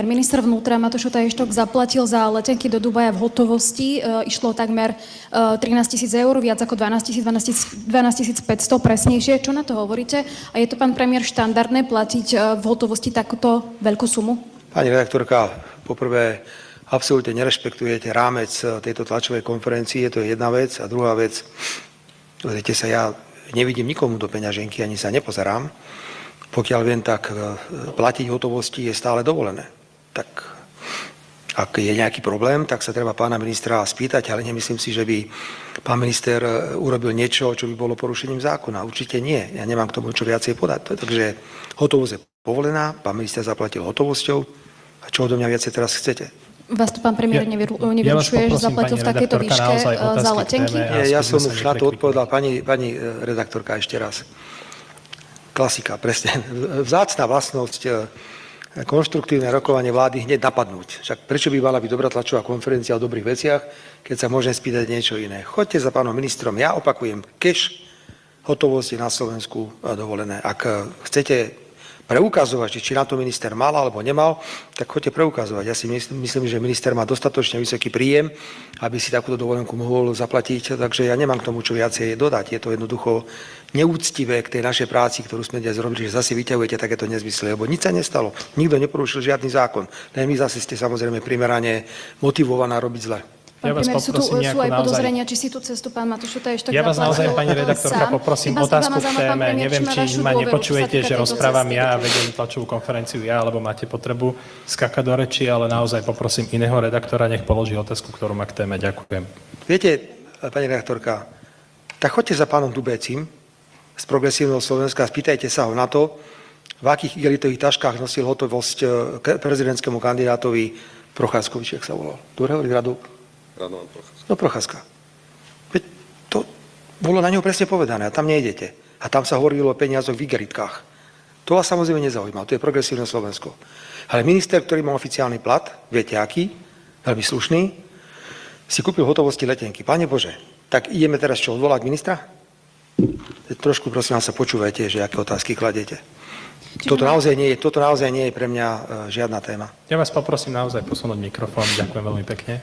Minister vnútra Matúš Otajštok zaplatil za letenky do Dubaja v hotovosti. Išlo takmer 13 000 eur, viac ako 12 500 presnejšie. Čo na to hovoríte? A je to, pán premiér, štandardné platiť v hotovosti takúto veľkú sumu? Pani redaktorka, poprvé absolútne nerešpektujete rámec tejto tlačovej konferencie, to je jedna vec. A druhá vec, viete sa, ja nevidím nikomu do peňaženky, ani sa nepozerám. Pokiaľ viem, tak platiť hotovosti je stále dovolené. Tak ak je nejaký problém, tak sa treba pána ministra spýtať, ale nemyslím si, že by pán minister urobil niečo, čo by bolo porušením zákona. Určite nie. Ja nemám k tomu čo viacej podať. Takže hotovosť je povolená, pán minister zaplatil hotovosťou. A čo odo mňa viacej teraz chcete? Vás to, pán premiér, nevyrušuje, že zaplatil v takejto výške za letenky? Ja som už na to odpovedal, pani redaktorka, ešte raz. Klasika, presne. Vzácna vlastnosť konštruktívne rokovanie vlády hneď napadnúť. Však prečo by mala byť dobrá tlačová konferencia o dobrých veciach, keď sa môžem spýtať niečo iné? Choďte za pánom ministrom, ja opakujem, cash, hotovosť je na Slovensku dovolené. Ak chcete preukazovať, či na to minister mal alebo nemal, tak choďte preukazovať. Ja si myslím, že minister má dostatočne vysoký príjem, aby si takúto dovolenku mohol zaplatiť, takže ja nemám k tomu čo viacej dodať. Je to jednoducho neúctivé k tej našej práci, ktorú sme dnes robili, že zase vyťahujete takéto nezmysly, lebo nič sa nestalo. Nikto neporušil žiadny zákon. Len vy zase ste samozrejme primerane motivovaná robiť zle. Pán premiér, sú aj podozrenia, či si tú cestu pán Matúš Otajštok Ja vás naozaj, pani redaktorka, poprosím otázku k téme. Neviem, či ma nepočujete, že rozprávam ja a vediem tlačovú konferenciu ja, alebo máte potrebu skakať do reči, ale naozaj poprosím iného redaktora, nech položí otázku, ktorú má k téme. Ďakujem. Viete, pani redaktorka, tak choďte za pánom Dubécim z Progresívneho Slovenska a spýtajte sa ho na to, v akých igelitových taškách nosil hotovosť prezidentskému kandidátovi Procházkovič, jak sa volal. Ktorého radu? Radovan Procházka. No Procházka. Veď to bolo na ňo presne povedané a tam nejdete. A tam sa hovorilo o peniazoch v igelitkách. To vás samozrejme nezaujíma, to je Progresívne Slovensko. Ale minister, ktorý má oficiálny plat, viete aký, veľmi slušný, si kúpil hotovosti letenky. Pane Bože, tak ideme teraz čo, odvolať ministra? Trošku prosím vás sa počúvajte, že aké otázky kladete. Toto naozaj nie je pre mňa žiadna téma. Ja vás poprosím naozaj posunúť mikrofón. Ďakujem veľmi pekne.